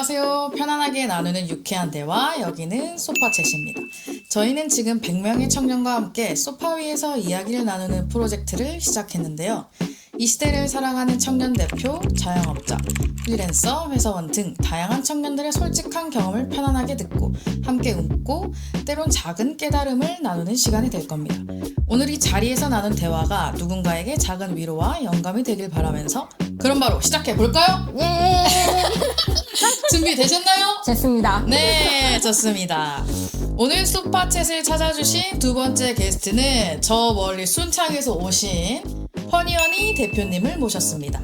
안녕하세요. 편안하게 나누는 유쾌한 대화, 여기는 소파챗입니다. 저희는 지금 100명의 청년과 함께 소파 위에서 이야기를 나누는 프로젝트를 시작했는데요. 이 시대를 살아가는 청년 대표, 자영업자, 프리랜서, 회사원 등 다양한 청년들의 솔직한 경험을 편안하게 듣고 함께 웃고 때론 작은 깨달음을 나누는 시간이 될 겁니다. 오늘 이 자리에서 나눈 대화가 누군가에게 작은 위로와 영감이 되길 바라면서 그럼 바로 시작해 볼까요? 예! 준비되셨나요? 됐습니다. 네, 좋습니다. 오늘 소파챗을 찾아주신 두 번째 게스트는 저 멀리 순창에서 오신 허니허니 대표님을 모셨습니다.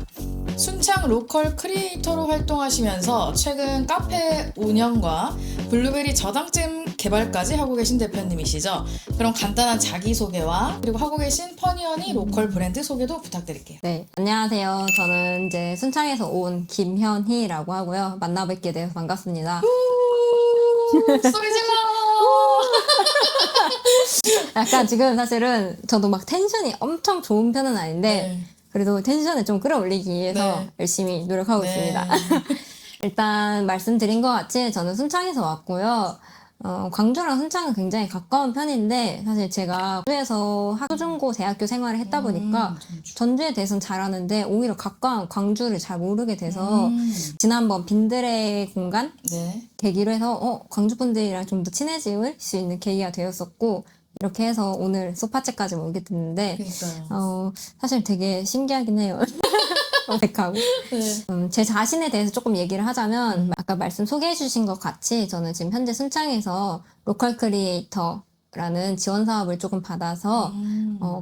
순창 로컬 크리에이터로 활동하시면서 최근 카페 운영과 블루베리 저당잼 개발까지 하고 계신 대표님이시죠. 그럼 간단한 자기소개와 그리고 하고 계신 허니허니 로컬 브랜드 소개도 부탁드릴게요. 네, 안녕하세요. 저는 이제 순창에서 온 김현희라고 하고요. 만나 뵙게 돼서 반갑습니다. 소리 질러! 약간 지금 사실은 저도 막 텐션이 엄청 좋은 편은 아닌데 네. 그래도 텐션을 좀 끌어올리기 위해서 네. 열심히 노력하고 네. 있습니다. 일단 말씀드린 것 같이 저는 순창에서 왔고요. 광주랑 순창은 굉장히 가까운 편인데 사실 제가 광주에서 초중고 대학교 생활을 했다 보니까 전주에 대해서는 잘 아는데 오히려 가까운 광주를 잘 모르게 돼서 지난번 빈들의 공간 네. 계기로 해서 광주 분들이랑 좀 더 친해질 수 있는 계기가 되었었고 이렇게 해서 오늘 소파챗까지 오게 됐는데 그러니까요. 사실 되게 신기하긴 해요. 어색하고 네. 제 자신에 대해서 조금 얘기를 하자면 아까 말씀 소개해 주신 것 같이 저는 지금 현재 순창에서 로컬 크리에이터라는 지원 사업을 조금 받아서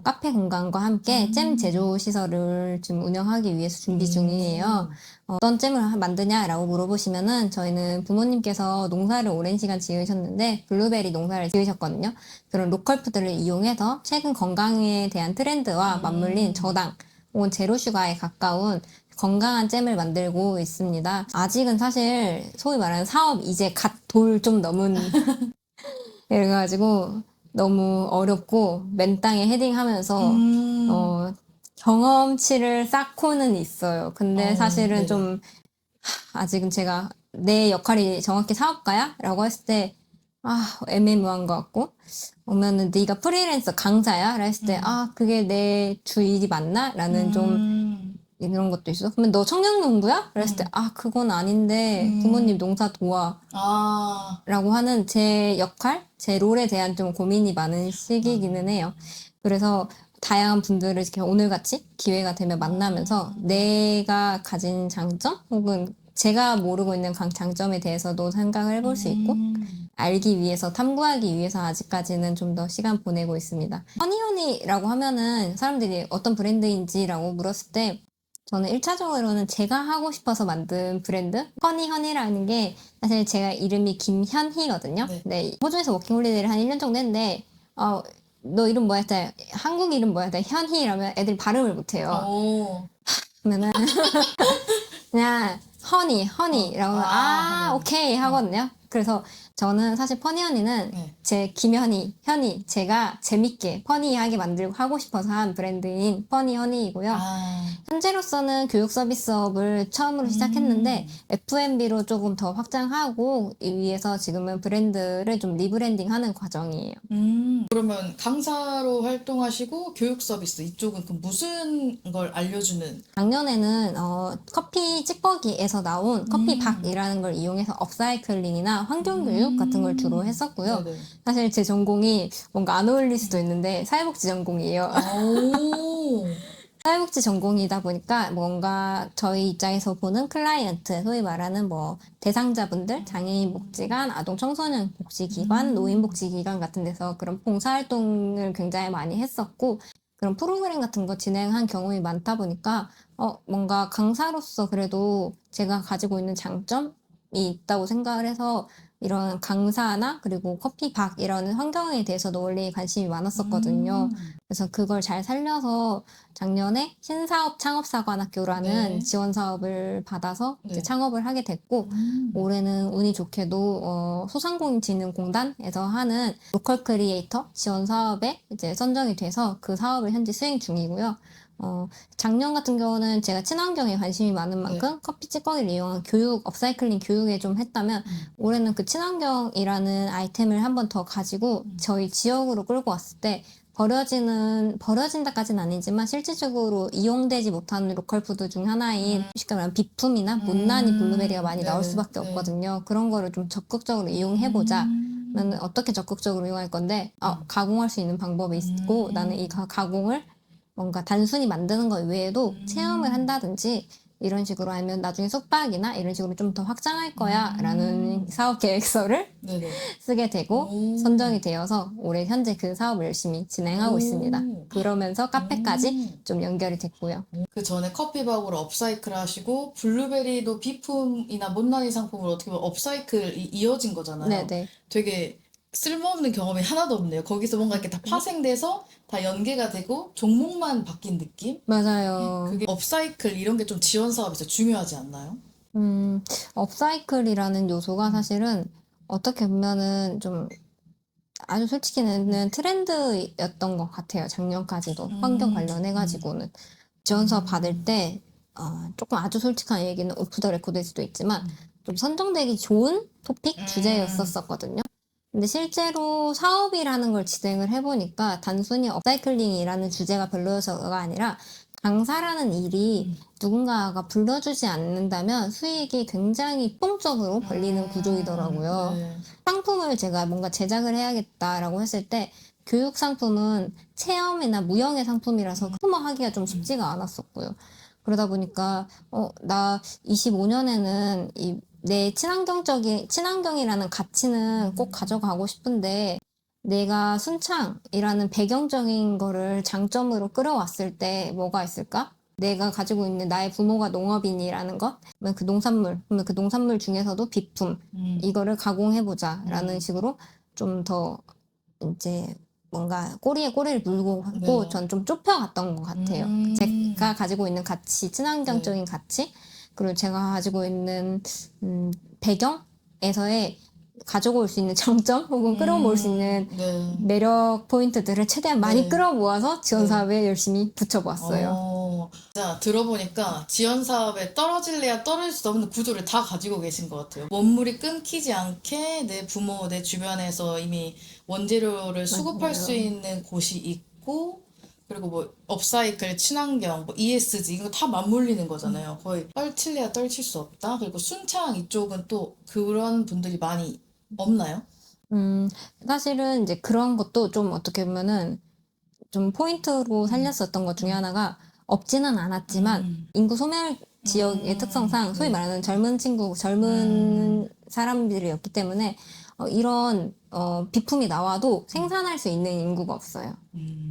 카페 공간과 함께 잼 제조 시설을 지금 운영하기 위해서 준비 중이에요. 어떤 잼을 만드냐라고 물어보시면은 저희는 부모님께서 농사를 오랜 시간 지으셨는데 블루베리 농사를 지으셨거든요. 그런 로컬 푸드를 이용해서 최근 건강에 대한 트렌드와 맞물린 저당 혹은 제로슈가에 가까운 건강한 잼을 만들고 있습니다. 아직은 사실 소위 말하는 사업 이제 갓 돌 좀 넘은 그래가지고 너무 어렵고 맨 땅에 헤딩하면서 경험치를 쌓고는 있어요. 근데 사실은 네네. 좀 아직은 제가 내 역할이 정확히 사업가야? 라고 했을 때 애매모호한 것 같고 오면은 네가 프리랜서 강사야? 라 했을 때 그게 내 주 일이 맞나? 라는 좀 이런 것도 있어. 그러면 너 청년농부야? 그랬을 때 그건 아닌데 부모님 농사 도와 라고 하는 제 역할, 제 롤에 대한 좀 고민이 많은 시기이기는 해요. 그래서 다양한 분들을 이렇게 오늘같이 기회가 되면 만나면서 내가 가진 장점 혹은 제가 모르고 있는 장점에 대해서도 생각을 해볼 수 있고 알기 위해서 탐구하기 위해서 아직까지는 좀 더 시간 보내고 있습니다. 허니허니라고 하면은 사람들이 어떤 브랜드인지라고 물었을 때 저는 1차적으로는 제가 하고 싶어서 만든 브랜드 허니허니라는 게 사실 제가 이름이 김현희거든요. 네. 네, 호주에서 워킹홀리데이를 한 1년 정도 했는데 너 이름 뭐야? 했더니 한국 이름 뭐야? 했더니 현희 이러면 애들이 발음을 못해요. 오. 그러면은 그냥 허니라고 하면 오케이 하거든요. 그래서 저는 사실 퍼니허니는 네. 제 김현희, 현희 제가 재밌게 퍼니하게 만들고 하고 싶어서 한 브랜드인 퍼니허니이고요. 현재로서는 교육 서비스업을 처음으로 시작했는데 F&B로 조금 더 확장하고 이 위해서 지금은 브랜드를 좀 리브랜딩하는 과정이에요. 그러면 강사로 활동하시고 교육 서비스 이쪽은 그럼 무슨 걸 알려주는? 작년에는 커피 찌꺼기에서 나온 커피박이라는 걸 이용해서 업사이클링이나 환경교육 같은 걸 주로 했었고요. 네네. 사실 제 전공이 뭔가 안 어울릴 수도 있는데 사회복지 전공이에요. 오. 사회복지 전공이다 보니까 뭔가 저희 입장에서 보는 클라이언트, 소위 말하는 뭐 대상자분들, 장애인 복지관, 아동 청소년 복지기관, 노인 복지기관 같은 데서 그런 봉사활동을 굉장히 많이 했었고 그런 프로그램 같은 거 진행한 경험이 많다 보니까 뭔가 강사로서 그래도 제가 가지고 있는 장점이 있다고 생각을 해서 이런 강사나 그리고 커피박 이런 환경에 대해서도 원래 관심이 많았었거든요. 그래서 그걸 잘 살려서 작년에 신사업 창업사관학교라는 네. 지원 사업을 받아서 이제 네. 창업을 하게 됐고 올해는 운이 좋게도 소상공인진흥공단에서 하는 로컬 크리에이터 지원 사업에 이제 선정이 돼서 그 사업을 현재 수행 중이고요. 작년 같은 경우는 제가 친환경에 관심이 많은 만큼 커피 찌꺼기를 이용한 교육, 업사이클링 교육에 좀 했다면 올해는 그 친환경이라는 아이템을 한 번 더 가지고 저희 지역으로 끌고 왔을 때 버려진다까지는 아니지만 실질적으로 이용되지 못하는 로컬 푸드 중 하나인 쉽게 말하면 비품이나 못난이 블루베리가 많이 나올 수밖에 없거든요. 그런 거를 좀 적극적으로 이용해보자. 나는 어떻게 적극적으로 이용할 건데 가공할 수 있는 방법이 있고 나는 이 가공을 뭔가 단순히 만드는 것 외에도 체험을 한다든지 이런 식으로 아니면 나중에 숙박이나 이런 식으로 좀 더 확장할 거야 라는 사업 계획서를 네네. 쓰게 되고 선정이 되어서 올해 현재 그 사업을 열심히 진행하고 있습니다. 그러면서 카페까지 좀 연결이 됐고요. 그 전에 커피밥으로 업사이클 하시고 블루베리도 비품이나 못난이 상품으로 어떻게 보면 업사이클이 이어진 거잖아요. 네네. 되게 쓸모없는 경험이 하나도 없네요. 거기서 뭔가 이렇게 다 파생돼서 다 연계가 되고 종목만 바뀐 느낌? 맞아요. 그게 업사이클 이런 게 좀 지원 사업에서 중요하지 않나요? 업사이클이라는 요소가 사실은 어떻게 보면은 좀 아주 솔직히는 트렌드였던 것 같아요. 작년까지도 환경 관련해가지고는 지원 사업 받을 때 조금 아주 솔직한 얘기는 오프 더 레코드일 수도 있지만 좀 선정되기 좋은 토픽 주제였었거든요. 근데 실제로 사업이라는 걸 진행을 해보니까 단순히 업사이클링이라는 주제가 별로여서가 아니라 강사라는 일이 누군가가 불러주지 않는다면 수익이 굉장히 폭적으로 벌리는 구조이더라고요. 네. 상품을 제가 뭔가 제작을 해야겠다라고 했을 때 교육 상품은 체험이나 무형의 상품이라서 하기가 좀 쉽지가 않았었고요. 그러다 보니까 나 25년에는 내 친환경이라는 가치는 꼭 가져가고 싶은데 내가 순창이라는 배경적인 거를 장점으로 끌어왔을 때 뭐가 있을까? 내가 가지고 있는 나의 부모가 농업인이라는 것, 그러면 그 농산물 중에서도 비품, 이거를 가공해보자라는 식으로 좀 더 이제 뭔가 꼬리에 꼬리를 물고 갔고 네. 전 좀 좁혀갔던 것 같아요. 제가 가지고 있는 가치, 친환경적인 가치, 그리고 제가 가지고 있는 배경에서의 가져올 수 있는 장점 혹은 끌어모을 수 있는 네. 매력 포인트들을 최대한 많이 네. 끌어모아서 지원 사업에 열심히 붙여보았어요. 자, 들어보니까 지원 사업에 떨어질래야 떨어질 수 없는 구조를 다 가지고 계신 것 같아요. 원물이 끊기지 않게 내 부모, 내 주변에서 이미 원재료를 수급할 맞아요. 수 있는 곳이 있고, 그리고 뭐 업사이클, 친환경, 뭐 ESG 이거 다 맞물리는 거잖아요. 거의 떨칠래야 떨칠 수 없다. 그리고 순창 이쪽은 또 그런 분들이 많이 없나요? 사실은 이제 그런 것도 좀 어떻게 보면은 좀 포인트로 살렸었던 것 중에 하나가 없지는 않았지만 인구 소멸 지역의 특성상 소위 말하는 젊은 사람들이었기 때문에 이런 비품이 나와도 생산할 수 있는 인구가 없어요.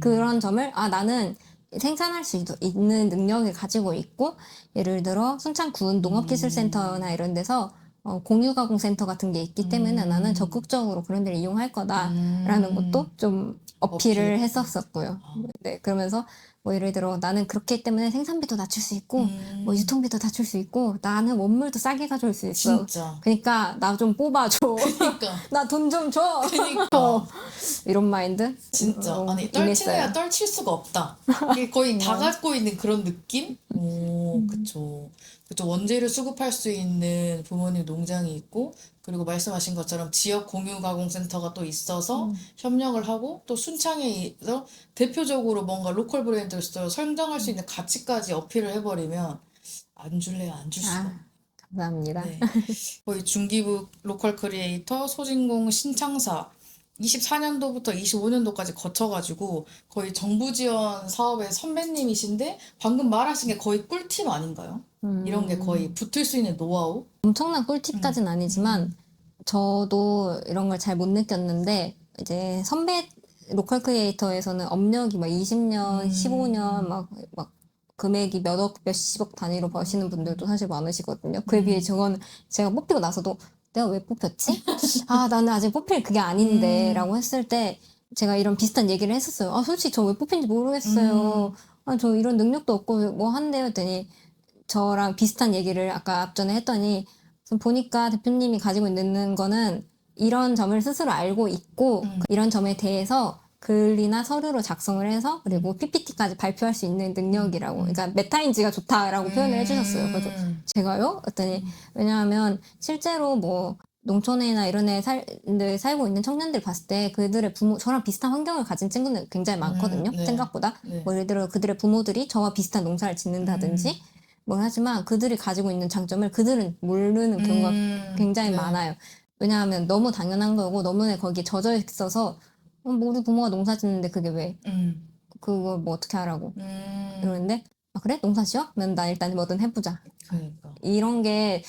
그런 점을 나는 생산할 수 있는 능력을 가지고 있고 예를 들어 순창군 농업기술센터나 이런 데서 공유가공센터 같은 게 있기 때문에 나는 적극적으로 그런 데를 이용할 거다라는 것도 좀 어필을 했었었고요. 네, 그러면서 뭐 예를 들어 나는 그렇기 때문에 생산비도 낮출 수 있고 뭐 유통비도 낮출 수 있고 나는 원물도 싸게 가져올 수 있어. 진짜. 그러니까 나 좀 뽑아줘. 그러니까. 나 돈 좀 줘. 그러니까. 이런 마인드? 진짜 아니 임했어요. 떨칠래야 떨칠 수가 없다. 이게 거의 다 갖고 있는 그런 느낌? 오, 그쵸. 그쵸. 원재료 수급할 수 있는 부모님 농장이 있고, 그리고 말씀하신 것처럼 지역 공유 가공센터가 또 있어서 협력을 하고, 또 순창에서 대표적으로 뭔가 로컬 브랜드로서 선정할 수 있는 가치까지 어필을 해버리면 안 줄래야 안 줄 수가 없어요. 감사합니다. 네. 거의 중기부 로컬 크리에이터 소진공 신창사 24년도부터 25년도까지 거쳐가지고 거의 정부 지원 사업의 선배님이신데 방금 말하신 게 거의 꿀팁 아닌가요? 이런 게 거의 붙을 수 있는 노하우? 엄청난 꿀팁까지는 아니지만 저도 이런 걸 잘 못 느꼈는데 이제 선배 로컬 크리에이터에서는 업력이 막 20년, 15년 막 금액이 몇십억 단위로 버시는 분들도 사실 많으시거든요. 그에 비해 저건 제가 뽑히고 나서도 내가 왜 뽑혔지? 나는 아직 뽑힐 그게 아닌데 라고 했을 때 제가 이런 비슷한 얘기를 했었어요. 솔직히 저 왜 뽑힌지 모르겠어요. 저 이런 능력도 없고 뭐 한대요 했더니 저랑 비슷한 얘기를 아까 앞전에 했더니 보니까 대표님이 가지고 있는 거는 이런 점을 스스로 알고 있고 이런 점에 대해서 글이나 서류로 작성을 해서 그리고 PPT까지 발표할 수 있는 능력이라고. 그러니까 메타인지가 좋다라고 표현을 해주셨어요. 그래서 제가요? 했더니 왜냐하면 실제로 뭐 농촌이나 이런 데 살고 있는 청년들 봤을 때 그들의 부모, 저랑 비슷한 환경을 가진 친구는 굉장히 많거든요. 네. 생각보다. 네. 뭐 예를 들어 그들의 부모들이 저와 비슷한 농사를 짓는다든지 뭘 하지만 그들이 가지고 있는 장점을 그들은 모르는 경우가 굉장히 네. 많아요. 왜냐하면 너무 당연한 거고 너무나 거기에 젖어 있어서 뭐 우리 부모가 농사 짓는데 그게 왜 그거 뭐 어떻게 하라고 이러는데 아 그래? 농사 지어? 그러면 나 일단 뭐든 해보자. 그러니까. 이런 게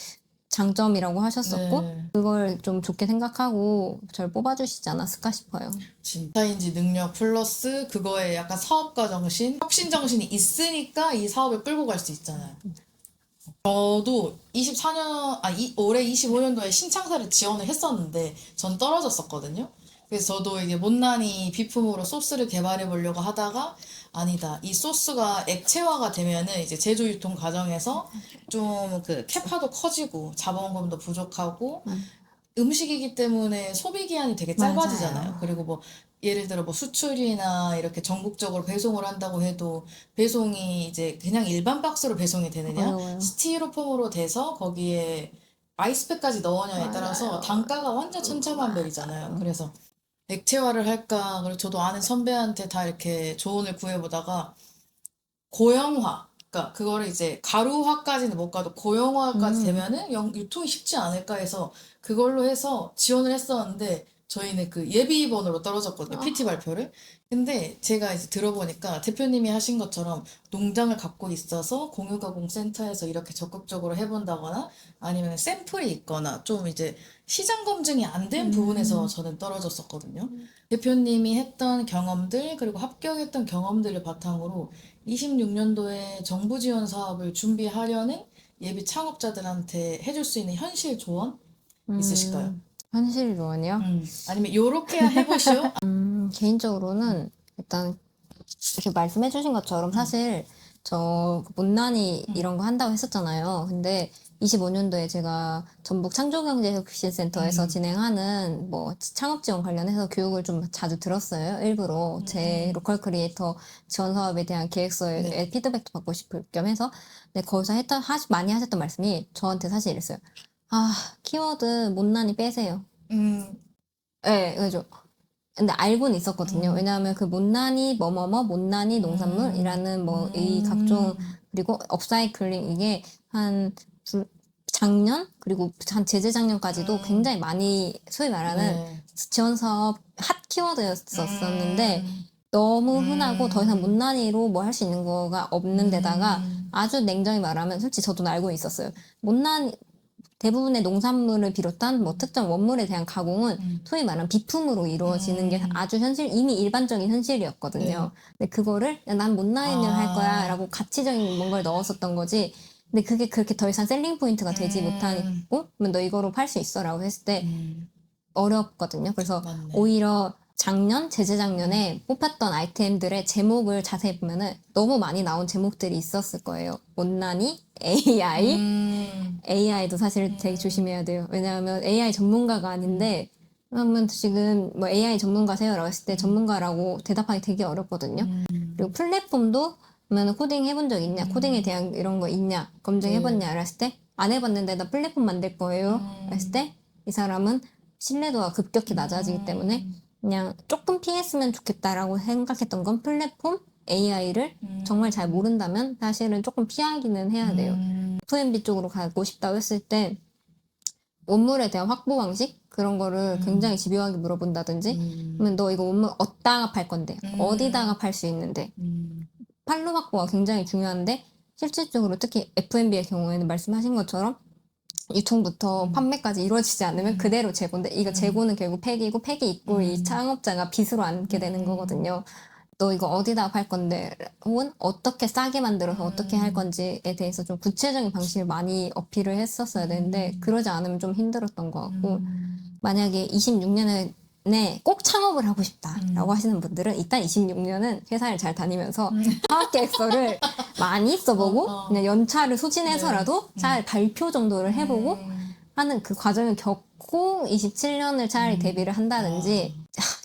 장점이라고 하셨었고 네. 그걸 좀 좋게 생각하고 절 뽑아주시지 않았을까 싶어요. 진짜인지 능력 플러스 그거에 약간 사업가 정신, 혁신 정신이 있으니까 이 사업을 끌고 갈 수 있잖아요. 저도 24년, 올해 25년도에 신창사를 지원을 했었는데 전 떨어졌었거든요. 그래서 저도 이게 못난이 비품으로 소스를 개발해 보려고 하다가 아니다. 이 소스가 액체화가 되면은 이제 제조 유통 과정에서 좀 그 캐파도 커지고 자본금도 부족하고 음식이기 때문에 소비 기한이 되게 짧아지잖아요. 맞아요. 그리고 뭐 예를 들어 뭐 수출이나 이렇게 전국적으로 배송을 한다고 해도 배송이 이제 그냥 일반 박스로 배송이 되느냐, 어려워요. 스티로폼으로 돼서 거기에 아이스팩까지 넣으냐에 따라서 맞아요. 단가가 완전 천차만별이잖아요. 그래서 액체화를 할까? 그리고 저도 아는 선배한테 다 이렇게 조언을 구해보다가 고형화. 그러니까 그거를 이제 가루화까지는 못 가도 고형화까지 되면은 유통이 쉽지 않을까 해서 그걸로 해서 지원을 했었는데 저희는 그 예비번호로 떨어졌거든요. PT 발표를. 근데 제가 이제 들어보니까 대표님이 하신 것처럼 농장을 갖고 있어서 공유가공센터에서 이렇게 적극적으로 해본다거나 아니면 샘플이 있거나 좀 이제 시장 검증이 안 된 부분에서 저는 떨어졌었거든요. 대표님이 했던 경험들 그리고 합격했던 경험들을 바탕으로 26년도에 정부 지원 사업을 준비하려는 예비 창업자들한테 해줄 수 있는 현실 조언 있으실까요? 현실 조언이요? 아니면 요렇게 해보시오? 개인적으로는 일단 이렇게 말씀해 주신 것처럼 사실 저 못난이 이런 거 한다고 했었잖아요. 근데 25년도에 제가 전북 창조경제혁신센터에서 진행하는 뭐 창업 지원 관련해서 교육을 좀 자주 들었어요. 일부러 제 로컬 크리에이터 지원 사업에 대한 계획서에 네. 피드백도 받고 싶을 겸 해서 근데 거기서 많이 하셨던 말씀이 저한테 사실 이랬어요. 아, 키워드 못난이 빼세요. 네, 그죠. 근데 알고는 있었거든요. 왜냐하면 그 못난이 뭐뭐뭐 못난이 농산물이라는 뭐 이 각종 그리고 업사이클링 이게 한 작년 그리고 한 재재작년까지도 굉장히 많이 소위 말하는 네. 지원 사업 핫 키워드였었는데 너무 흔하고 더 이상 못난이로 뭐 할 수 있는 거가 없는 데다가 아주 냉정히 말하면 솔직히 저도 알고 있었어요. 못난 대부분의 농산물을 비롯한 뭐 특정 원물에 대한 가공은 소위 말하는 비품으로 이루어지는 게 아주 이미 일반적인 현실이었거든요. 근데 그거를 난 못난이를 할 거야 라고 가치적인 뭔가를 넣었었던 거지. 근데 그게 그렇게 더 이상 셀링 포인트가 되지 못하고 그러면 너 이거로 팔 수 있어 라고 했을 때 어렵거든요. 그래서 맞네. 오히려 작년, 재재작년에 뽑혔던 아이템들의 제목을 자세히 보면은 너무 많이 나온 제목들이 있었을 거예요. 못난이, AI, AI도 사실 되게 조심해야 돼요. 왜냐하면 AI 전문가가 아닌데, 그러면 지금 뭐 AI 전문가세요라고 했을 때 전문가라고 대답하기 되게 어렵거든요. 그리고 플랫폼도 그러면 코딩 해본 적 있냐? 코딩에 대한 이런 거 있냐? 검증해봤냐? 이랬을 때 안 해봤는데 나 플랫폼 만들 거예요. 했을 때 이 사람은 신뢰도가 급격히 낮아지기 때문에 그냥 조금 피했으면 좋겠다라고 생각했던 건 플랫폼 AI를 정말 잘 모른다면 사실은 조금 피하기는 해야 돼요. F&B 쪽으로 가고 싶다고 했을 때 원물에 대한 확보 방식 그런 거를 굉장히 집요하게 물어본다든지 그러면 너 이거 원물 어디다가 팔 건데 어디다가 팔 수 있는데 판로 확보가 굉장히 중요한데 실질적으로 특히 F&B의 경우에는 말씀하신 것처럼 유통부터 판매까지 이루어지지 않으면 그대로 재고인데 이거 재고는 결국 폐기고 폐기 입고 이 창업자가 빚으로 안게 되는 거거든요. 너 이거 어디다 팔 건데 혹은 어떻게 싸게 만들어서 어떻게 할 건지에 대해서 좀 구체적인 방식을 많이 어필을 했었어야 되는데 그러지 않으면 좀 힘들었던 것 같고 만약에 26년에 꼭 창업을 하고 싶다라고 하시는 분들은 일단 26년은 회사를 잘 다니면서 사업 계획서를 많이 써보고 그냥 연차를 소진해서라도 잘 발표 정도를 해보고 하는 그 과정을 겪고 27년을 차라리 대비를 한다든지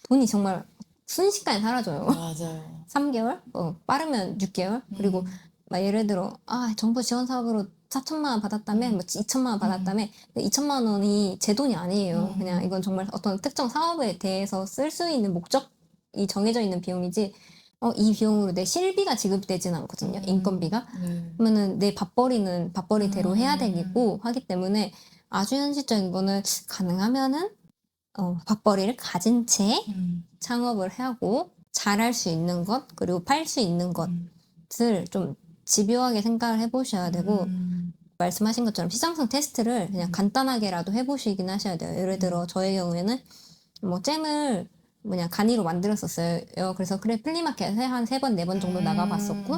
돈이 정말 순식간에 사라져요. 맞아요. 3개월? 빠르면 6개월? 그리고 막 예를 들어, 정부 지원 사업으로 4천만 원 받았다며, 뭐 2천만 원 받았다며, 근데 2천만 원이 제 돈이 아니에요. 그냥 이건 정말 어떤 특정 사업에 대해서 쓸 수 있는 목적이 정해져 있는 비용이지, 이 비용으로 내 실비가 지급되진 않거든요. 인건비가. 네. 그러면은 내 밥벌이는 밥벌이대로 해야 되고 하기 때문에 아주 현실적인 거는 가능하면은 밥벌이를 가진 채 창업을 하고 잘할 수 있는 것 그리고 팔 수 있는 것을 좀 집요하게 생각을 해보셔야 되고 말씀하신 것처럼 시장성 테스트를 그냥 간단하게라도 해보시긴 하셔야 돼요. 예를 들어 저의 경우에는 뭐 잼을 간이로 만들었었어요. 그래서 그래 플리마켓에 한 3번, 4번 정도 나가봤었고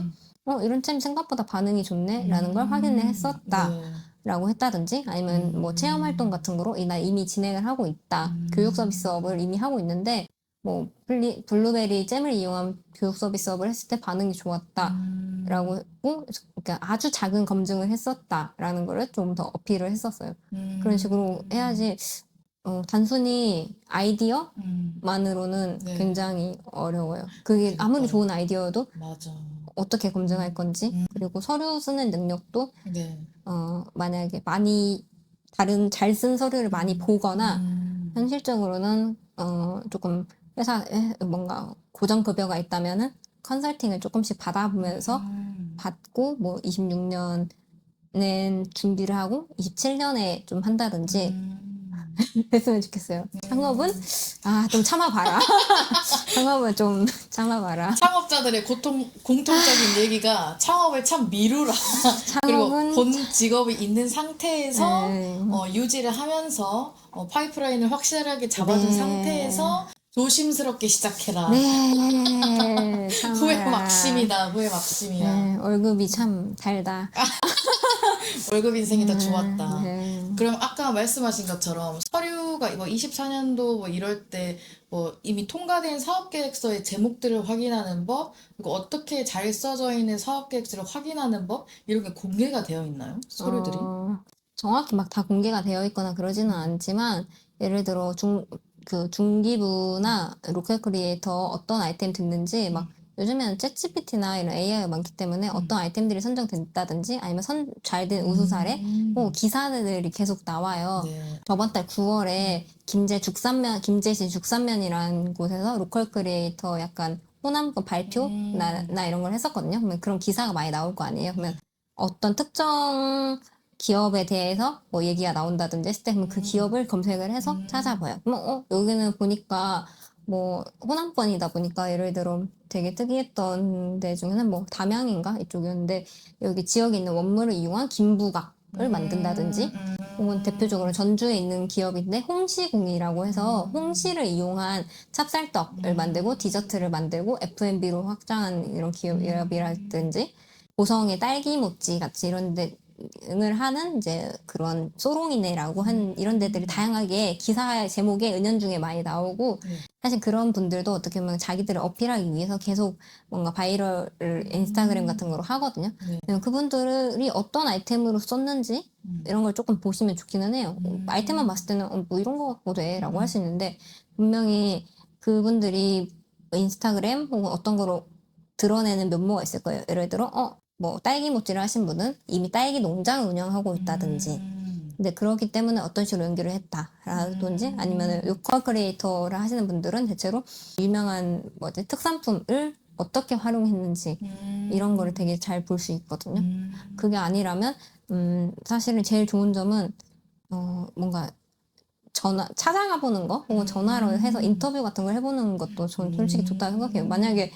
이런 잼 생각보다 반응이 좋네 라는 걸 확인을 했었다. 네. 라고 했다든지 아니면 뭐 체험 활동 같은 거로 나 이미 진행을 하고 있다. 교육 서비스업을 이미 하고 있는데 뭐 블루베리 잼을 이용한 교육 서비스업을 했을 때 반응이 좋았다. 라고 했고 그러니까 아주 작은 검증을 했었다라는 거를 좀 더 어필을 했었어요. 그런 식으로 해야지 단순히 아이디어만으로는 네. 굉장히 어려워요. 그게 아무리 좋은 아이디어여도 맞아. 어떻게 검증할 건지 그리고 서류 쓰는 능력도 네. 만약에 많이 다른 잘 쓴 서류를 많이 보거나 현실적으로는 조금 회사에 뭔가 고정급여가 있다면은 컨설팅을 조금씩 받아보면서 받고 뭐 26년은 준비를 하고 27년에 좀 한다든지 됐으면 좋겠어요. 창업은 좀 참아봐라. 창업은 좀 참아봐라. 창업자들의 공통적인 얘기가 창업을 참 미루라. 그리고 창업은 본 직업이 있는 상태에서 네. 유지를 하면서 파이프라인을 확실하게 잡아둔 네. 상태에서 조심스럽게 시작해라. 네, 후회 참아라. 막심이다. 후회 막심이야. 네, 월급이 참 달다. 월급 인생이 더 좋았다. 네. 그럼 아까 말씀하신 것처럼 서류가 뭐 24년도 뭐 이럴 때 뭐 이미 통과된 사업계획서의 제목들을 확인하는 법, 그리고 어떻게 잘 써져 있는 사업계획서를 확인하는 법, 이런 게 공개가 되어 있나요? 서류들이? 정확히 막 다 공개가 되어 있거나 그러지는 않지만 예를 들어 중기부나 로컬 크리에이터 어떤 아이템 듣는지 막 요즘에는 챗GPT나 이런 AI가 많기 때문에 어떤 아이템들이 선정됐다든지 아니면 잘된 우수 사례 기사들이 계속 나와요. 네. 저번 달 9월에 김제시 죽산면이라는 곳에서 로컬 크리에이터 약간 호남권 발표나 이런 걸 했었거든요. 그러면 그런 기사가 많이 나올 거 아니에요. 그러면 어떤 특정 기업에 대해서 뭐 얘기가 나온다든지 했을 때 그러면 그 기업을 검색을 해서 찾아봐요. 그럼 여기는 보니까 뭐 호남권이다 보니까 예를 들어 되게 특이했던 데 중에는 뭐 담양인가 이쪽이었는데 여기 지역에 있는 원물을 이용한 김부각을 만든다든지 혹은 대표적으로 전주에 있는 기업인데 홍시공이라고 해서 홍시를 이용한 찹쌀떡을 만들고 디저트를 만들고 F&B로 확장한 이런 기업이라든지 고성의 딸기 모찌 같이 이런 데를 하는 이제 그런 소롱이네라고 한 이런 데들이 다양하게 기사 제목에 은연중에 많이 나오고 사실 그런 분들도 어떻게 보면 자기들을 어필하기 위해서 계속 뭔가 바이럴 인스타그램 같은 거로 하거든요. 그분들이 어떤 아이템으로 썼는지 이런 걸 조금 보시면 좋기는 해요. 아이템만 봤을 때는 뭐 이런 거 갖고 돼 라고 할 수 있는데 분명히 그분들이 인스타그램 혹은 어떤 거로 드러내는 면모가 있을 거예요. 예를 들어 뭐 딸기 모찌를 하신 분은 이미 딸기 농장을 운영하고 있다든지 근데 그렇기 때문에 어떤 식으로 연결을 했다라든지 아니면 로컬 크리에이터를 하시는 분들은 대체로 유명한 특산품을 어떻게 활용했는지 이런 거를 되게 잘 볼 수 있거든요. 그게 아니라면 사실은 제일 좋은 점은 뭔가 찾아가 보는 거 혹은 전화로 해서 인터뷰 같은 걸 해보는 것도 저는 솔직히 좋다고 생각해요. 만약에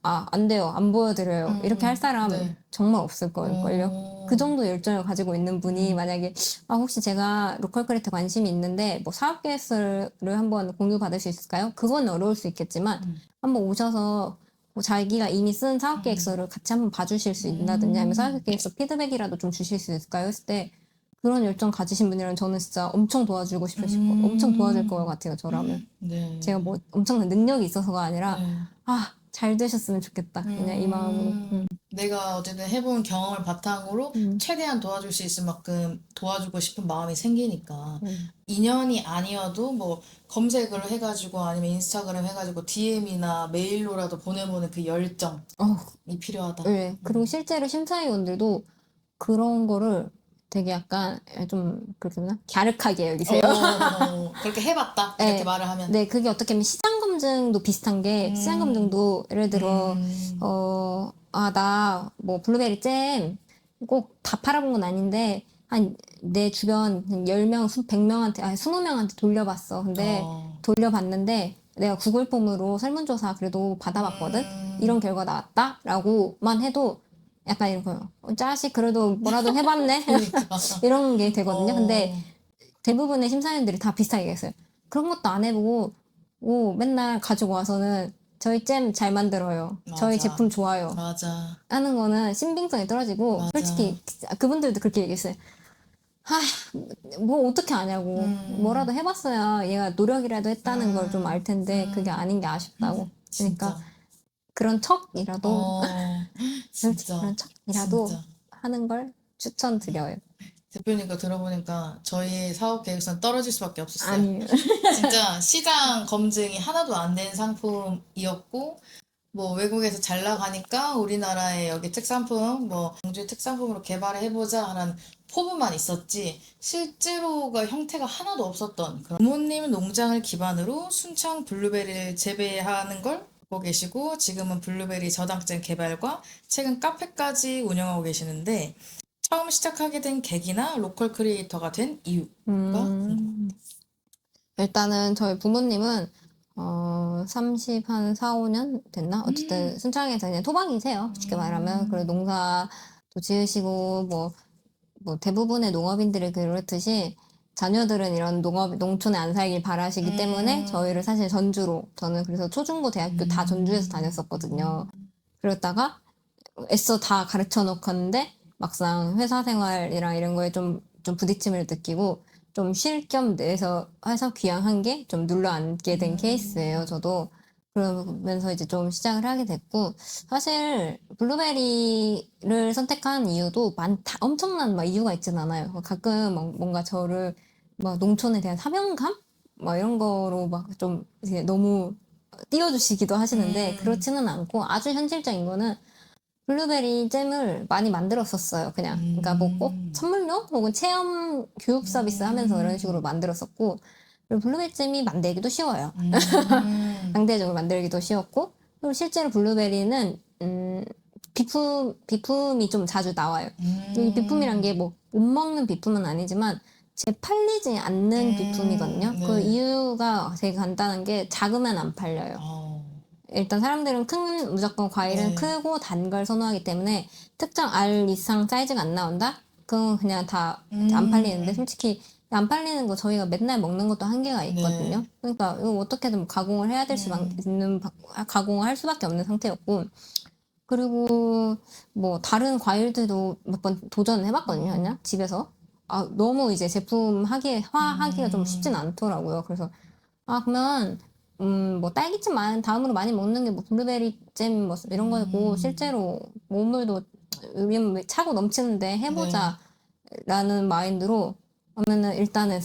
안 돼요. 안 보여드려요. 이렇게 할 사람 네. 정말 없을걸요. 그 정도 열정을 가지고 있는 분이 만약에 혹시 제가 로컬 크리에이터 관심이 있는데 뭐 사업 계획서를 한번 공유 받을 수 있을까요? 그건 어려울 수 있겠지만 한번 오셔서 뭐 자기가 이미 쓴 사업 계획서를 같이 한번 봐주실 수 있다든지 아니면 사업 계획서 피드백이라도 좀 주실 수 있을까요? 했을 때 그런 열정 가지신 분이라면 저는 진짜 엄청 도와주고 싶으실 거 엄청 도와줄 것 같아요. 저라면 네. 제가 뭐 엄청난 능력이 있어서가 아니라 네. 잘 되셨으면 좋겠다. 그냥 이 마음으로. 내가 어쨌든 해본 경험을 바탕으로 최대한 도와줄 수 있을 만큼 도와주고 싶은 마음이 생기니까 인연이 아니어도 뭐 검색을 해가지고 아니면 인스타그램 해가지고 DM이나 메일로라도 보내보는 그 열정이 어, 필요하다. 네. 그리고 실제로 심사위원들도 그런 거를 되게 약간 좀 그렇게 되나? 갸륵하게 여기세요. 그렇게 해봤다 이렇게 네. 말을 하면. 네, 그게 어떻게 하면 시장 검증도 비슷한 게 시장 검증도 예를 들어 나 뭐 블루베리 잼 꼭 다 팔아본 건 아닌데 한 내 주변 10명, 100명한테, 아니 20명한테 돌려봤어. 근데 돌려봤는데 내가 구글 폼으로 설문조사 그래도 받아봤거든. 이런 결과 나왔다? 라고만 해도 약간 이런 거요. 짜식 그래도 뭐라도 해봤네? 그러니까. 이런 게 되거든요. 근데 어, 대부분의 심사위원들이 다 비슷하게 얘기했어요. 그런 것도 안 해보고 맨날 가지고 와서는 저희 잼 잘 만들어요. 저희 맞아. 제품 좋아요. 맞아. 하는 거는 신빙성이 떨어지고 맞아. 솔직히 그분들도 그렇게 얘기했어요. 뭐 어떻게 아냐고. 뭐라도 해봤어야 얘가 노력이라도 했다는 걸 좀 알 텐데 그게 아닌 게 아쉽다고. 그러니까 진짜. 그런 척이라도 솔직히 진짜. 그런 척이라도 진짜. 하는 걸 추천드려요. 대표님 거 들어보니까 저희 사업 계획선 떨어질 수밖에 없었어요. 아니에요. 진짜 시장 검증이 하나도 안 된 상품이었고, 뭐 외국에서 잘 나가니까 우리나라의 여기 특산품, 뭐 광주의 특산품으로 개발을 해보자 하는 포부만 있었지, 실제로가 형태가 하나도 없었던 그런 부모님 농장을 기반으로 순창 블루베리를 재배하는 걸 하고 계시고, 지금은 블루베리 저당증 개발과 최근 카페까지 운영하고 계시는데, 처음 시작하게 된 계기나 로컬 크리에이터가 된 이유가 일단은 저희 부모님은 30, 한 4, 5년 됐나? 어쨌든 순창에서 그냥 토박이세요. 쉽게 말하면. 그리고 농사도 지으시고 뭐 대부분의 농업인들이 그렇듯이 자녀들은 이런 농촌에 안 살길 바라시기 때문에 저희를 사실 전주로, 저는 그래서 초중고 대학교 다 전주에서 다녔었거든요. 그러다가 애써 다 가르쳐 놓았는데 막상 회사 생활이랑 이런 거에 좀 부딪힘을 느끼고 좀 쉴 겸 내서 회사 귀향한 게 좀 눌러앉게 된 케이스예요, 저도. 그러면서 이제 좀 시작을 하게 됐고, 사실 블루베리를 선택한 이유도 많다, 엄청난 막 이유가 있진 않아요. 가끔 막 뭔가 저를 막 농촌에 대한 사명감? 막 이런 거로 막 좀 너무 띄워주시기도 하시는데, 그렇지는 않고 아주 현실적인 거는 블루베리 잼을 많이 만들었었어요. 그냥. 그러니까 뭐 꼭 선물용 혹은 체험 교육 서비스 하면서 이런 식으로 만들었었고, 그리고 블루베리 잼이 만들기도 쉬워요. 상대적으로 만들기도 쉬웠고, 그리고 실제로 블루베리는 비품이 좀 자주 나와요. 이 비품이란 게 뭐 못 먹는 비품은 아니지만 팔리지 않는 비품이거든요. 그 네. 이유가 되게 간단한 게 작으면 안 팔려요. 일단 사람들은 무조건 과일은 네. 크고 단 걸 선호하기 때문에 특정 알 이상 사이즈가 안 나온다? 그건 그냥 다 안 팔리는데, 솔직히 안 팔리는 거 저희가 맨날 먹는 것도 한계가 있거든요. 네. 그러니까 이거 어떻게든 가공을 해야 될 가공을 할 수밖에 없는 상태였고, 그리고 뭐 다른 과일들도 몇 번 도전해봤거든요, 그냥 집에서. 너무 이제 제품 화하기가 좀 쉽진 않더라고요. 그래서 그러면 뭐 딸기잼 다음으로 많이 먹는 게 뭐 블루베리 잼 뭐 이런 거고, 실제로 몸물도 차고 넘치는데 해보자 라는 마인드로 하면은 일단은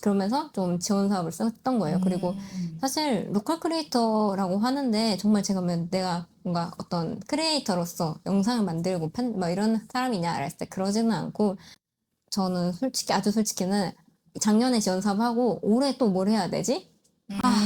그러면서 좀 지원 사업을 썼던 거예요. 그리고 사실 로컬 크리에이터라고 하는데 정말 내가 뭔가 어떤 크리에이터로서 영상을 만들고 막 이런 사람이냐 알았을 때 그러지는 않고, 저는 아주 솔직히는 작년에 지원 사업하고 올해 또 뭘 해야 되지?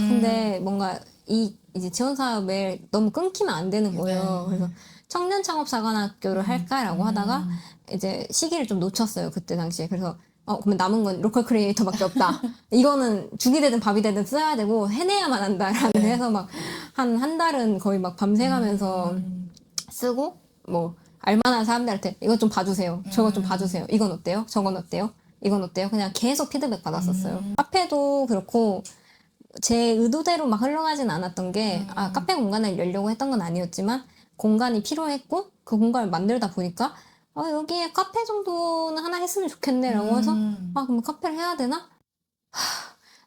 근데 뭔가 이제 지원 사업을 너무 끊기면 안 되는 거예요. 그래서 청년 창업 사관학교를 할까라고 하다가 이제 시기를 좀 놓쳤어요, 그때 당시에. 그래서 그러면 남은 건 로컬 크리에이터밖에 없다. 이거는 죽이 되든 밥이 되든 써야 되고 해내야만 한다라는 해서 막 한 달은 거의 막 밤새가면서 쓰고, 뭐 알만한 사람들한테 이것 좀 봐주세요. 저것 좀 봐주세요. 이건 어때요? 저건 어때요? 이건 어때요? 그냥 계속 피드백 받았었어요. 카페도 그렇고 제 의도대로 막 흘러가진 않았던 게, 카페 공간을 열려고 했던 건 아니었지만 공간이 필요했고, 그 공간을 만들다 보니까 여기에 카페 정도는 하나 했으면 좋겠네라고 해서 그럼 카페를 해야 되나?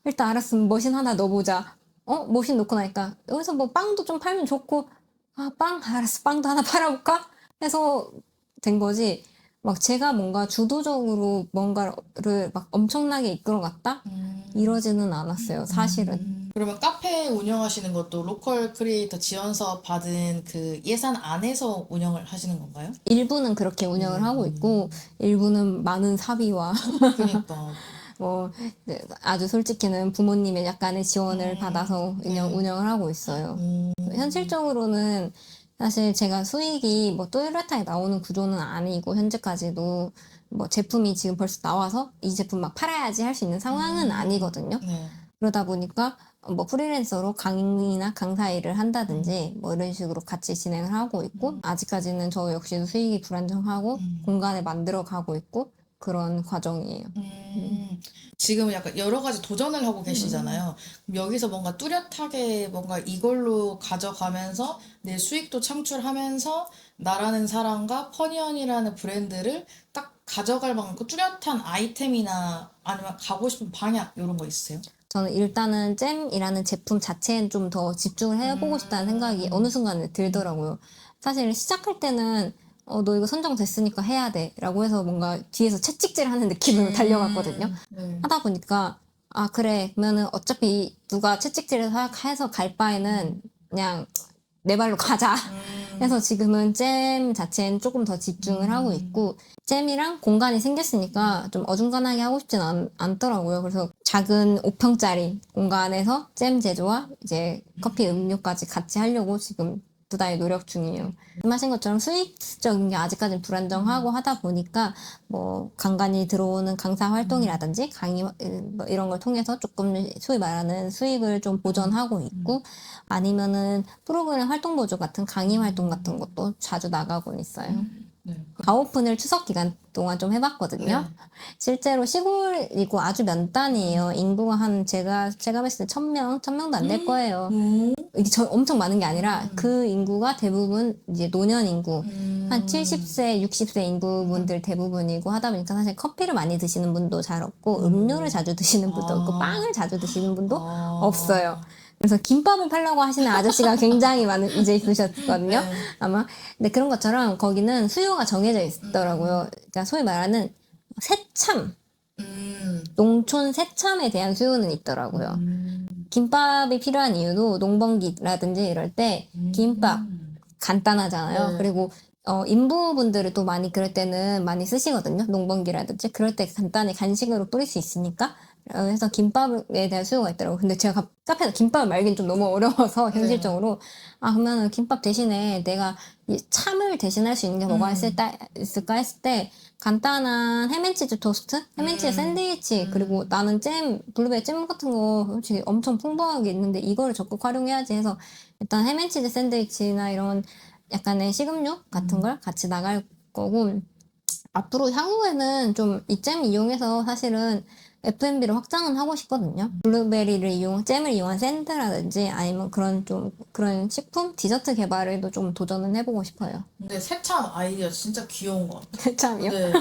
일단 알았으면 머신 하나 넣어보자. 머신 놓고 나니까 여기서 뭐 빵도 좀 팔면 좋고, 아, 빵? 알았어. 빵도 하나 팔아볼까? 해서 된 거지. 막 제가 뭔가 주도적으로 뭔가를 막 엄청나게 이끌어갔다? 이러지는 않았어요, 사실은. 그러면 카페 운영하시는 것도 로컬 크리에이터 지원 사업 받은 그 예산 안에서 운영을 하시는 건가요? 일부는 그렇게 운영을 하고 있고, 일부는 많은 사비와 그러니까. 뭐 아주 솔직히는 부모님의 약간의 지원을 받아서 운영을 하고 있어요. 현실적으로는 사실 제가 수익이 뭐 또렷하게 나오는 구조는 아니고 현재까지도 뭐 제품이 지금 벌써 나와서 이 제품 막 팔아야지 할 수 있는 상황은 아니거든요. 네. 그러다 보니까 뭐 프리랜서로 강의나 강사 일을 한다든지 뭐 이런 식으로 같이 진행을 하고 있고 아직까지는 저 역시도 수익이 불안정하고 공간을 만들어 가고 있고 그런 과정이에요. 지금 약간 여러 가지 도전을 하고 계시잖아요. 그럼 여기서 뭔가 뚜렷하게 뭔가 이걸로 가져가면서 내 수익도 창출하면서 나라는 사람과 퍼니언이라는 브랜드를 딱 가져갈 만큼 그 뚜렷한 아이템이나 아니면 가고 싶은 방향 이런 거 있으세요? 저는 일단은 잼이라는 제품 자체에 좀 더 집중을 해보고 싶다는 생각이 어느 순간에 들더라고요. 사실 시작할 때는 너 이거 선정됐으니까 해야 돼 라고 해서 뭔가 뒤에서 채찍질 하는 느낌으로 달려갔거든요. 네. 하다 보니까 아 그래 그러면은 어차피 누가 채찍질해서 해서 갈 바에는 그냥 내 발로 가자. 해서 지금은 잼 자체는 조금 더 집중을 하고 있고 잼이랑 공간이 생겼으니까 좀 어중간하게 하고 싶진 않더라고요. 그래서 작은 5평짜리 공간에서 잼 제조와 이제 커피 음료까지 같이 하려고 지금 부단히 노력 중이에요. 말씀하신 것처럼 수익적인 게 아직까지는 불안정하고 하다 보니까 뭐 간간히 들어오는 강사 활동이라든지 강의 뭐 이런 걸 통해서 조금 소위 말하는 수익을 좀 보전하고 있고 아니면은 프로그램 활동 보조 같은 강의 활동 같은 것도 자주 나가곤 있어요. 네. 가오픈을 추석 기간 동안 좀 해봤거든요. 네. 실제로 시골이고 아주 면단이에요. 인구가 한 제가 봤을 때 1,000명도 안 될 거예요. 이게 엄청 많은 게 아니라 그 인구가 대부분 이제 노년 인구, 한 70세, 60세 인구분들 대부분이고 하다 보니까 사실 커피를 많이 드시는 분도 잘 없고 음료를 자주 드시는 분도 없고 빵을 자주 드시는 분도 없어요. 그래서 김밥을 팔려고 하시는 아저씨가 굉장히 많은 이제 있으셨거든요. 네. 아마. 근데 그런 것처럼 거기는 수요가 정해져 있더라고요. 그러니까 소위 말하는 새참, 농촌 새참에 대한 수요는 있더라고요. 김밥이 필요한 이유도 농번기라든지 이럴 때 김밥 간단하잖아요. 네. 그리고 인부분들을 또 많이 그럴 때는 많이 쓰시거든요. 농번기라든지 그럴 때 간단히 간식으로 뿌릴 수 있으니까 그래서 김밥에 대한 수요가 있더라고요. 근데 제가 카페에서 김밥을 말긴 좀 너무 어려워서 현실적으로 아 그러면 김밥 대신에 내가 이 참을 대신할 수 있는 게 뭐가 있을까 했을 때 간단한 햄앤치즈 토스트, 햄앤치즈 샌드위치 그리고 나는 블루베리 잼 같은 거 솔직히 엄청 풍부하게 있는데 이거를 적극 활용해야지 해서 일단 햄앤치즈 샌드위치나 이런 약간의 식음료 같은 걸 같이 나갈 거고 앞으로 향후에는 좀 이 잼 이용해서 사실은 F&B를 확장은 하고 싶거든요. 잼을 이용한 샌드라든지 아니면 그런 식품, 디저트 개발에도 좀 도전은 해보고 싶어요. 근데 새참 아이디어 진짜 귀여운 것 같아요. 참이요? 네.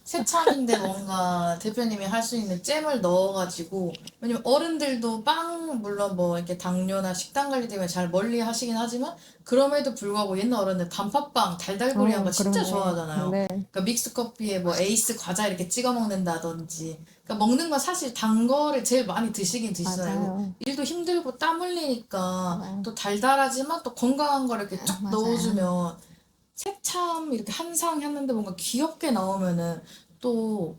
새참인데 뭔가 대표님이 할 수 있는 잼을 넣어가지고, 왜냐면 어른들도 빵, 물론 뭐 이렇게 당뇨나 식단 관리 때문에 잘 멀리 하시긴 하지만, 그럼에도 불구하고 옛날 어른들 단팥빵, 달달구리한 거 진짜 그럼요. 좋아하잖아요. 네. 그러니까 믹스 커피에 뭐 에이스 과자 이렇게 찍어 먹는다든지. 그러니까 먹는 건 사실 단 거를 제일 많이 드시긴 드시잖아요. 맞아요. 일도 힘들고 땀 흘리니까 또 달달하지만 또 건강한 거를 이렇게 쫙 맞아요. 넣어주면 새참 이렇게 한 상 했는데 뭔가 귀엽게 나오면은 또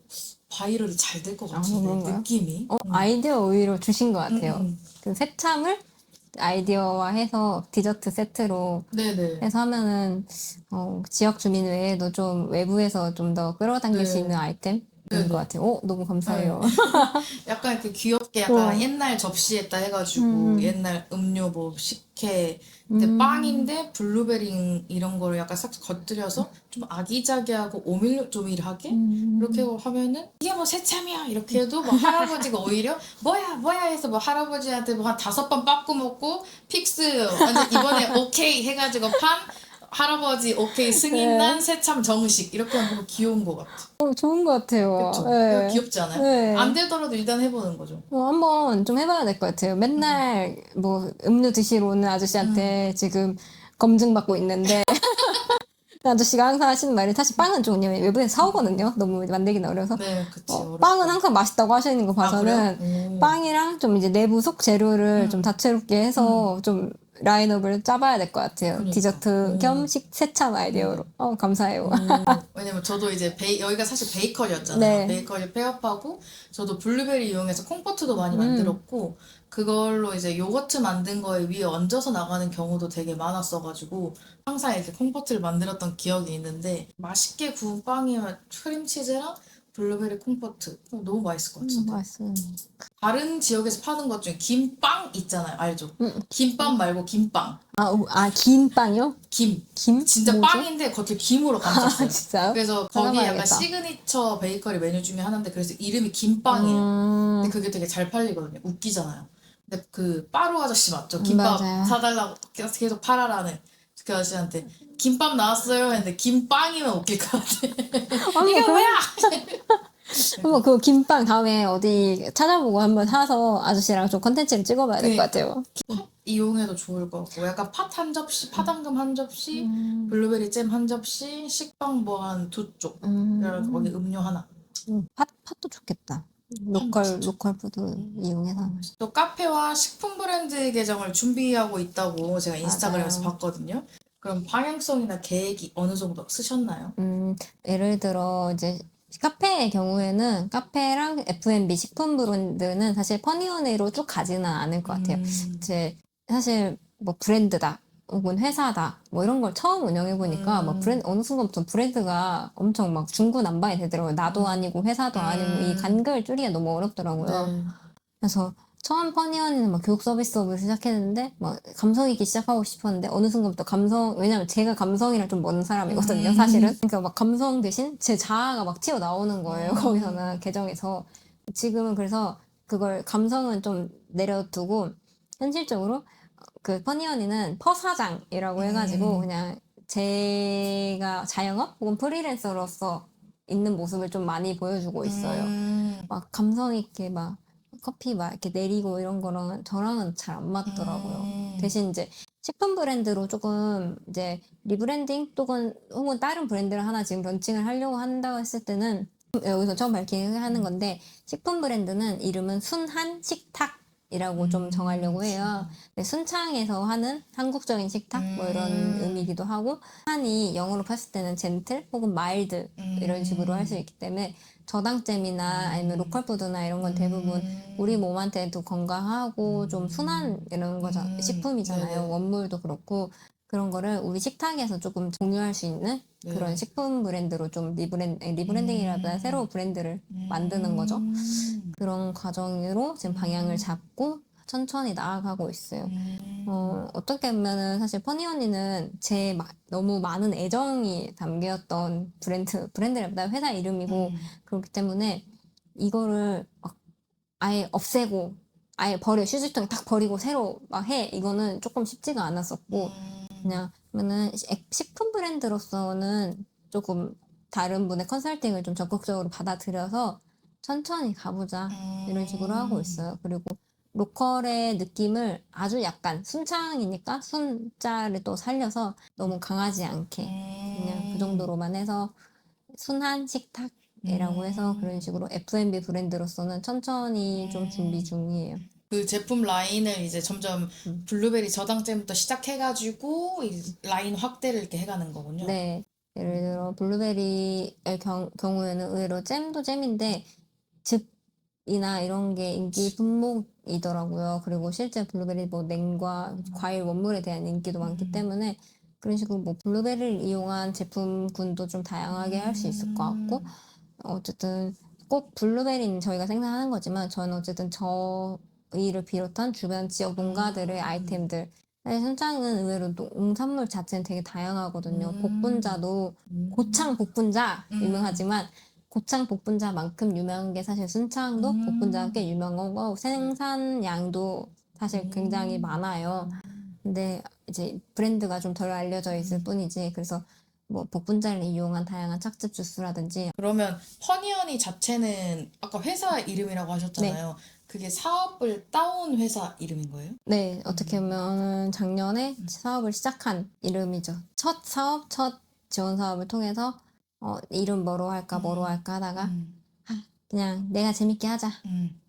바이럴이 잘 될 것 같은데 그런가요? 느낌이. 아이디어 오히려 주신 것 같아요. 음. 그 새참을 아이디어화해서 디저트 세트로 네네. 해서 하면은 지역 주민 외에도 좀 외부에서 좀 더 끌어당길 수 네. 있는 아이템인 네네. 것 같아요. 너무 감사해요. 약간 이렇게 귀엽게 약간 어. 옛날 접시에다 해가지고 옛날 음료 뭐 식혜 근데 빵인데 블루베리 이런 거를 약간 싹 겉들여서 좀 아기자기하고 오밀조밀하게 이렇게 하면은 이게 뭐 새참이야 이렇게 해도 뭐 할아버지가 오히려 뭐야 해서 뭐 할아버지한테 뭐 한 5번 빠꾸 먹고 픽스 완전 이번에 오케이 해가지고 판 할아버지 오케이 승인난 새참 정식 이렇게 하면 너무 귀여운 것 같아. 좋은 것 같아요. 그쵸? 네. 이거 귀엽지 않아요? 네. 안 되더라도 일단 해보는 거죠. 한번 좀 해봐야 될 것 같아요. 맨날 뭐 음료 드시러 오는 아저씨한테 지금 검증받고 있는데 그 아저씨가 항상 하시는 말이 사실 빵은 좀 그냥 외부에서 사오거든요. 너무 만들기는 어려서. 네, 그치. 어렵다. 빵은 항상 맛있다고 하시는 거 봐서는 그래요? 오. 빵이랑 좀 이제 내부 속 재료를 좀 다채롭게 해서 좀 라인업을 짜봐야 될 것 같아요. 그러니까. 디저트 겸 세참 아이디어로. 감사해요. 왜냐면 저도 이제 여기가 사실 베이커리였잖아요. 네. 베이커리 폐업하고 저도 블루베리 이용해서 콩버터도 많이 만들었고 그걸로 이제 요거트 만든 거에 위에 얹어서 나가는 경우도 되게 많았어가지고 항상 이렇게 콩버터를 만들었던 기억이 있는데 맛있게 구운 빵이면 크림치즈랑 블루베리 콩버터 너무 맛있을 것 같은데. 맛있어요. 다른 지역에서 파는 것 중에 김빵 있잖아요. 알죠? 김빵 말고 김빵. 긴 빵이요? 김. 김? 진짜 뭐죠? 빵인데 겉을 김으로 감쌌어요. 진짜요? 그래서 거기 약간 찾아봐야겠다. 시그니처 베이커리 메뉴 중에 하나인데 그래서 이름이 김빵이에요. 근데 그게 되게 잘 팔리거든요. 웃기잖아요. 근데 그 빠루 아저씨 맞죠? 김밥 맞아요. 사달라고 계속 팔아라는 그 아저씨한테 김밥 나왔어요 했는데 김빵이면 웃길 것 같아. 이게 뭐야? 한번 그 김빵 다음에 어디 찾아보고 한번 사서 아저씨랑 좀 컨텐츠를 찍어봐야 될 것 같아요. 팥 이용해도 좋을 것 같고 약간 팥 한 접시, 팥당금 한 접시, 블루베리 잼 한 접시, 식빵 뭐 한 두 쪽, 그리고 거기 음료 하나. 팥도 좋겠다. 로컬 푸드 이용해서. 또 카페와 식품 브랜드 계정을 준비하고 있다고 제가 인스타그램에서 맞아요. 봤거든요. 그럼 방향성이나 계획이 어느 정도 쓰셨나요? 예를 들어 이제 카페의 경우에는 카페랑 F&B 식품 브랜드는 사실 퍼니언으로 쭉 가지는 않을 것 같아요. 이제 사실 뭐 브랜드다 혹은 회사다 뭐 이런 걸 처음 운영해 보니까 막 어느 순간부터 브랜드가 엄청 막 중구난방이 되더라고요. 나도 아니고 회사도 아니고 이 간격을 줄이기가 너무 어렵더라고요. 네. 그래서 처음 퍼니언에는 막 교육 서비스업을 시작했는데 막 감성 있게 시작하고 싶었는데 어느 순간부터 왜냐면 제가 감성이랑 좀 먼 사람이거든요, 사실은. 그러니까 막 감성 대신 제 자아가 막 튀어나오는 거예요, 거기서는 계정에서. 지금은 그래서 그걸 감성은 좀 내려두고 현실적으로 그 퍼니언이는 퍼사장이라고 해가지고 그냥 제가 자영업 혹은 프리랜서로서 있는 모습을 좀 많이 보여주고 있어요. 막 감성 있게 막 커피 막 이렇게 내리고 이런 거랑은 저랑은 잘 안 맞더라고요. 대신 이제 식품 브랜드로 조금 이제 리브랜딩 혹은 다른 브랜드를 하나 지금 런칭을 하려고 한다고 했을 때는 여기서 처음 밝히는 건데 식품 브랜드는 이름은 순한 식탁이라고 좀 정하려고 해요. 네, 순창에서 하는 한국적인 식탁 뭐 이런 의미이기도 하고 한이 영어로 봤을 때는 젠틀 혹은 마일드 이런 식으로 할 수 있기 때문에 저당잼이나 아니면 로컬 푸드나 이런 건 대부분 우리 몸한테도 건강하고 좀 순한 이런 식품이잖아요. 네네. 원물도 그렇고 그런 거를 우리 식탁에서 조금 공유할 수 있는 그런 식품 브랜드로 좀 리브랜딩이라보다 새로운 브랜드를 만드는 거죠. 그런 과정으로 지금 방향을 잡고 천천히 나아가고 있어요. 어떻게 보면은 사실 퍼니 언니는 너무 많은 애정이 담겼던 브랜드라보다 회사 이름이고 그렇기 때문에 이거를 막 아예 없애고 아예 휴지통에 딱 버리고 새로 막 이거는 조금 쉽지가 않았었고 그냥 그러면은 식품 브랜드로서는 조금 다른 분의 컨설팅을 좀 적극적으로 받아들여서 천천히 가보자 이런 식으로 하고 있어요. 그리고 로컬의 느낌을 아주 약간 순창이니까 순자를 또 살려서 너무 강하지 않게 그냥 그 정도로만 해서 순한 식탁이라고 해서 그런 식으로 F&B 브랜드로서는 천천히 좀 준비 중이에요. 그 제품 라인을 이제 점점 블루베리 저당잼부터 시작해가지고 이 라인 확대를 이렇게 해가는 거군요. 네. 예를 들어 블루베리의 경우에는 의외로 잼도 잼인데 즙이나 이런 게 인기 품목이더라고요. 그리고 실제 블루베리 뭐 냉과 과일 원물에 대한 인기도 많기 때문에 그런 식으로 뭐 블루베리를 이용한 제품군도 좀 다양하게 할 수 있을 것 같고 어쨌든 꼭 블루베리는 저희가 생산하는 거지만 저는 어쨌든 저희를 비롯한 주변 지역 농가들의 아이템들 사실 순창은 의외로 농산물 자체는 되게 다양하거든요. 복분자도 고창 복분자 유명하지만 고창 복분자만큼 유명한 게 사실 순창도 복분자가 꽤 유명한 거고 생산량도 사실 굉장히 많아요. 근데 이제 브랜드가 좀 덜 알려져 있을 뿐이지 그래서 뭐 복분자를 이용한 다양한 착즙 주스라든지 그러면 퍼니언이 자체는 아까 회사 이름이라고 하셨잖아요. 그 그게 사업을 따온 회사 이름인 거예요? 네, 어떻게 보면 작년에 사업을 시작한 이름이죠. 첫 사업, 첫 지원 사업을 통해서 이름 뭐로 할까 하다가 그냥 내가 재밌게 하자.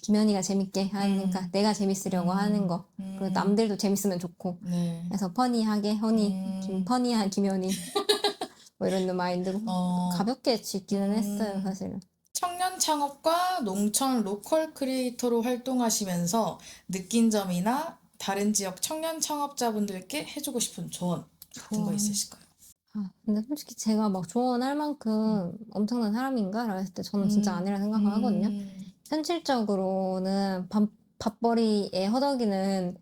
김연이가 재밌게 하니까 내가 재밌으려고 하는 거. 그리고 남들도 재밌으면 좋고. 네. 그래서 퍼니하게 퍼니한 김연이 뭐 이런 마인드로 가볍게 짓기는 했어요, 사실은. 청년 창업과 농촌 로컬 크리에이터로 활동하시면서 느낀 점이나 다른 지역 청년 창업자분들께 해주고 싶은 조언 같은 거 있으실까요? 근데 솔직히 제가 막 조언할 만큼 엄청난 사람인가? 라고 했을 때 저는 진짜 아니라 생각을 하거든요. 현실적으로는 밥벌이에 허덕이는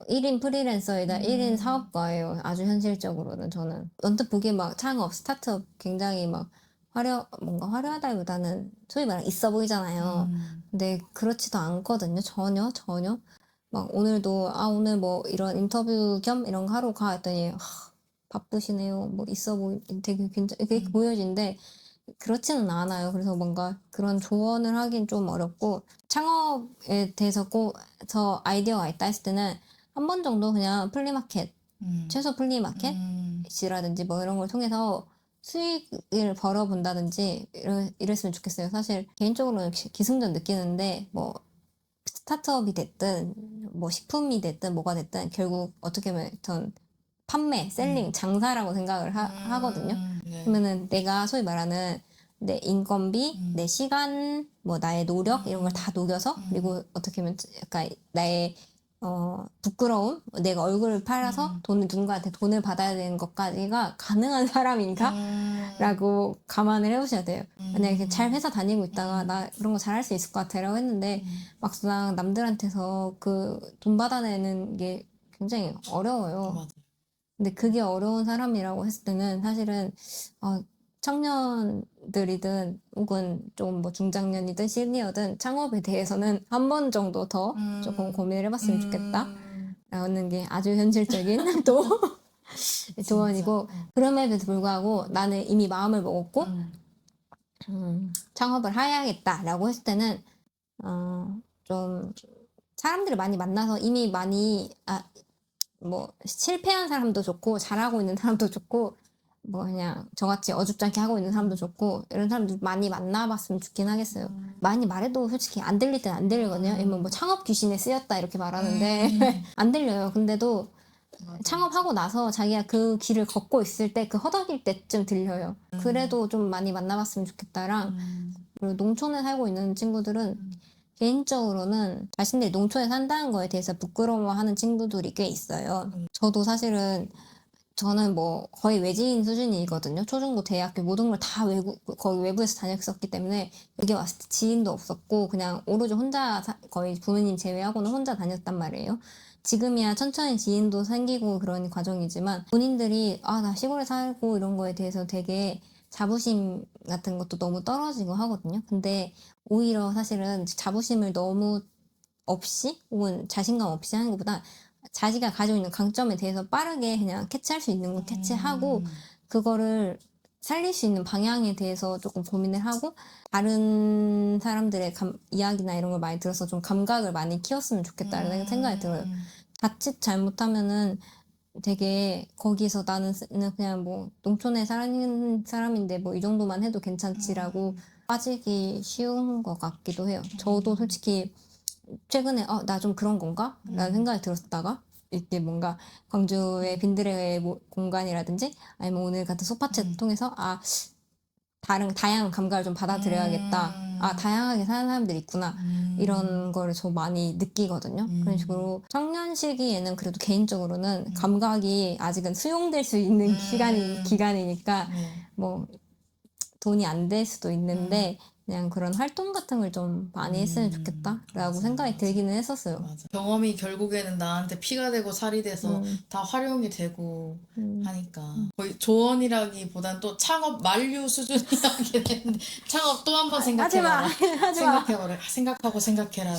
1인 프리랜서이다 1인 사업가예요. 아주 현실적으로는 저는. 언뜻 보기에 막 창업, 스타트업 굉장히 막 뭔가 화려하다기보다는 소위 말하는 있어 보이잖아요. 근데 그렇지도 않거든요. 전혀. 막 오늘도, 오늘 뭐 이런 인터뷰 겸 이런 거 하러 가 했더니, 바쁘시네요. 뭐 있어 되게 이렇게 보여지는데, 그렇지는 않아요. 그래서 뭔가 그런 조언을 하긴 좀 어렵고, 창업에 대해서 꼭 저 아이디어가 있다 했을 때는 한 번 정도 그냥 플리마켓, 최소 플리마켓이라든지 뭐 이런 걸 통해서 수익을 벌어본다든지 이랬으면 좋겠어요. 사실 개인적으로는 기승전 느끼는데 뭐 스타트업이 됐든 뭐 식품이 됐든 뭐가 됐든 결국 어떻게 보면 전 판매, 셀링, 장사라고 생각을 하거든요. 네. 그러면은 내가 소위 말하는 내 인건비, 내 시간, 뭐 나의 노력 이런 걸 다 녹여서 그리고 어떻게 보면 약간 나의 부끄러움, 내가 얼굴을 팔아서 누군가한테 돈을 받아야 되는 것까지가 가능한 사람인가? 라고 감안을 해보셔야 돼요. 만약에 잘 회사 다니고 있다가 나 그런 거 잘할 수 있을 것 같아 라고 했는데 막상 남들한테서 그 돈 받아내는 게 굉장히 어려워요. 맞아요. 근데 그게 어려운 사람이라고 했을 때는 사실은 청년들이든 혹은 좀 뭐 중장년이든 시니어든 창업에 대해서는 한 번 정도 더 조금 고민을 해봤으면 좋겠다 라는 게 아주 현실적인 또 조언이고 그럼에도 불구하고 나는 이미 마음을 먹었고 창업을 해야겠다라고 했을 때는 좀 사람들을 많이 만나서 이미 많이 뭐 실패한 사람도 좋고 잘하고 있는 사람도 좋고 뭐 그냥 저같이 어줍잖게 하고 있는 사람도 좋고 이런 사람들 많이 만나봤으면 좋긴 하겠어요. 많이 말해도 솔직히 안 들릴 땐 안 들리거든요. 아니면 뭐 창업 귀신에 쓰였다 이렇게 말하는데 안 들려요. 근데도 창업하고 나서 자기가 그 길을 걷고 있을 때 그 허덕일 때쯤 들려요. 그래도 좀 많이 만나봤으면 좋겠다랑 그리고 농촌에 살고 있는 친구들은 개인적으로는 자신들이 농촌에 산다는 거에 대해서 부끄러워하는 친구들이 꽤 있어요. 저도 사실은 저는 뭐 거의 외지인 수준이거든요. 초중고 대학교 모든 걸 다 거의 외부에서 다녔었기 때문에 여기 왔을 때 지인도 없었고 그냥 오로지 혼자 거의 부모님 제외하고는 혼자 다녔단 말이에요. 지금이야 천천히 지인도 생기고 그런 과정이지만 본인들이 나 시골에 살고 이런 거에 대해서 되게 자부심 같은 것도 너무 떨어지고 하거든요. 근데 오히려 사실은 자부심을 너무 없이 혹은 자신감 없이 하는 것보다 자기가 가지고 있는 강점에 대해서 빠르게 그냥 캐치할 수 있는 건 캐치하고 그거를 살릴 수 있는 방향에 대해서 조금 고민을 하고 다른 사람들의 이야기나 이런 걸 많이 들어서 좀 감각을 많이 키웠으면 좋겠다는 생각이 들어요. 자칫 잘못하면은 되게 거기서 나는 그냥 뭐 농촌에 사는 사람인데 뭐 이 정도만 해도 괜찮지라고 빠지기 쉬운 것 같기도 해요. 저도 솔직히 최근에 나 좀 그런 건가? 라는 생각이 들었다가 이렇게 뭔가 광주의 빈들의 공간이라든지 아니면 오늘 같은 소파챗 통해서 다양한 감각을 좀 받아들여야겠다. 다양하게 사는 사람들이 있구나. 이런 거를 저 많이 느끼거든요. 그런 식으로 청년 시기에는 그래도 개인적으로는 감각이 아직은 수용될 수 있는 기간이니까 뭐 돈이 안 될 수도 있는데 그냥 그런 활동 같은 걸 좀 많이 했으면 좋겠다라고 생각이 들기는 했었어요. 맞아. 경험이 결국에는 나한테 피가 되고 살이 돼서 다 활용이 되고 하니까 거의 조언이라기보단 또 창업 만류 수준이라긴 했는데 창업 또 한 번 생각해봐라. 하지마. 생각하고 생각해라.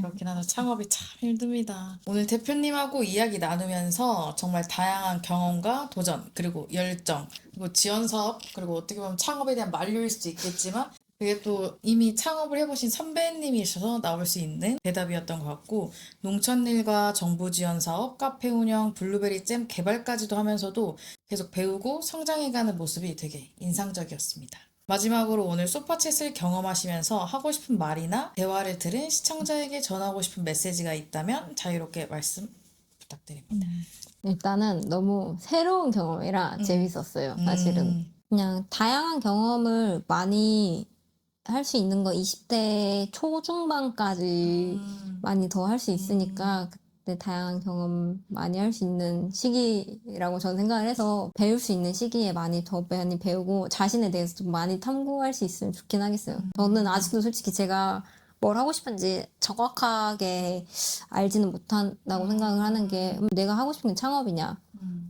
그렇긴 하다. 창업이 참 힘듭니다. 오늘 대표님하고 이야기 나누면서 정말 다양한 경험과 도전 그리고 열정 그리고 지원 사업 그리고 어떻게 보면 창업에 대한 만류일 수도 있겠지만 그게 또 이미 창업을 해보신 선배님이셔서 나올 수 있는 대답이었던 것 같고, 농촌일과 정부 지원 사업, 카페 운영, 블루베리 잼 개발까지도 하면서도 계속 배우고 성장해가는 모습이 되게 인상적이었습니다. 마지막으로 오늘 소파챗을 경험하시면서 하고 싶은 말이나 대화를 들은 시청자에게 전하고 싶은 메시지가 있다면 자유롭게 말씀 부탁드립니다. 일단은 너무 새로운 경험이라 재밌었어요. 사실은. 그냥 다양한 경험을 많이 할 수 있는 거 20대 초중반까지 많이 더 할 수 있으니까 그때 다양한 경험 많이 할 수 있는 시기라고 저는 생각을 해서 배울 수 있는 시기에 많이 더 많이 배우고 자신에 대해서 좀 많이 탐구할 수 있으면 좋긴 하겠어요. 저는 아직도 솔직히 제가 뭘 하고 싶은지 정확하게 알지는 못한다고 생각을 하는 게 내가 하고 싶은 게 창업이냐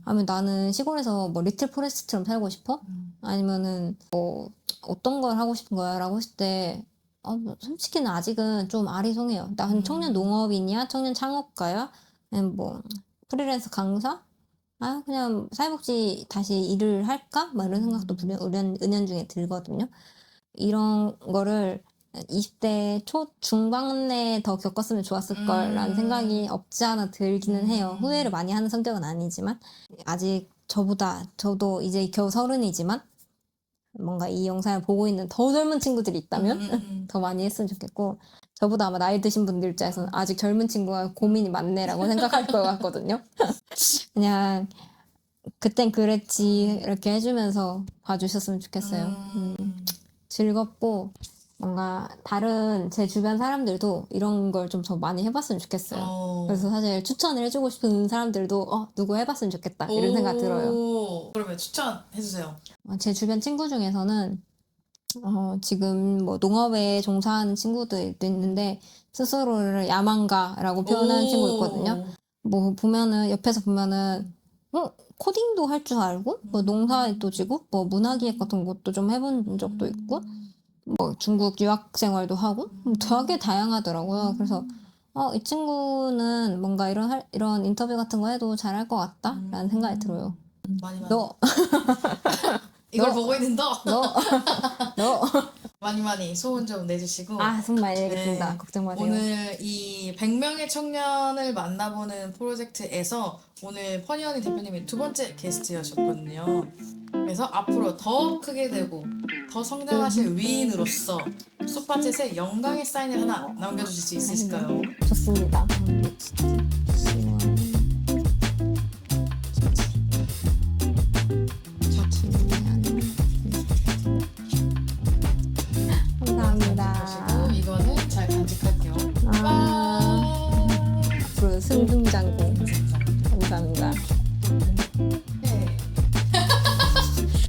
하면 나는 시골에서 뭐 리틀 포레스트처럼 살고 싶어? 아니면은 뭐 어떤 걸 하고 싶은 거야? 라고 했을 때 뭐 솔직히는 아직은 좀 아리송해요. 나는 청년 농업인이야? 청년 창업가야? 아니면 뭐 프리랜서 강사? 아 그냥 사회복지 다시 일을 할까? 막 이런 생각도 은연중에 들거든요. 이런 거를 20대 중반에 더 겪었으면 좋았을 거라는 생각이 없지 않아 들기는 해요. 후회를 많이 하는 성격은 아니지만 아직 저도 이제 겨우 30이지만 뭔가 이 영상을 보고 있는 더 젊은 친구들이 있다면 더 많이 했으면 좋겠고 저보다 아마 나이 드신 분들 입장에서는 아직 젊은 친구가 고민이 많네라고 생각할 것 같거든요. 그냥 그땐 그랬지 이렇게 해주면서 봐주셨으면 좋겠어요. 즐겁고 뭔가 다른 제 주변 사람들도 이런 걸 좀 더 많이 해봤으면 좋겠어요. 그래서 사실 추천을 해주고 싶은 사람들도 누구 해봤으면 좋겠다 이런 생각 들어요. 그러면 추천해주세요. 제 주변 친구 중에서는 지금 뭐 농업에 종사하는 친구들도 있는데 스스로를 야망가라고 표현하는 친구 있거든요. 뭐 보면은 옆에서 보면은 코딩도 할 줄 알고 뭐 농사에도 지고 뭐 문화기획 같은 것도 좀 해본 적도 있고 뭐 중국 유학 생활도 하고 되게 다양하더라고요. 그래서 이 친구는 뭔가 이런 인터뷰 같은 거 해도 잘할 것 같다라는 생각이 들어요. 많이 너 이걸 너. 보고 있는 너 너 많이 소원 좀 내주시고 손 많이 내겠습니다. 네. 걱정 마세요. 오늘 이 100명의 청년을 만나보는 프로젝트에서 오늘 퍼니언니 대표님이 두 번째 게스트였었거든요. 그래서 앞으로 더 크게 되고 더 성장하실 위인으로서 소파챗에 영광의 사인을 하나 남겨주실 수 있으실까요? 좋습니다. 감사합니다. 그리고 이거는 잘 간직할게요. 앞으로 승승장구. 감사합니다. 네.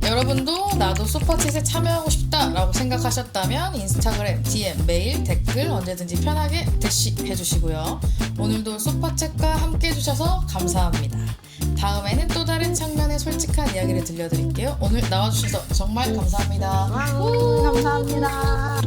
여러분도 나도 소파챗에 참여하고 싶다라고 생각하셨다면 인스타그램, DM, 메일, 댓글 언제든지 편하게 대시해주시고요. 오늘도 소파챗과 함께 해주셔서 감사합니다. 다음에는 또 다른 청년의 솔직한 이야기를 들려드릴게요. 오늘 나와주셔서 정말 감사합니다. 감사합니다.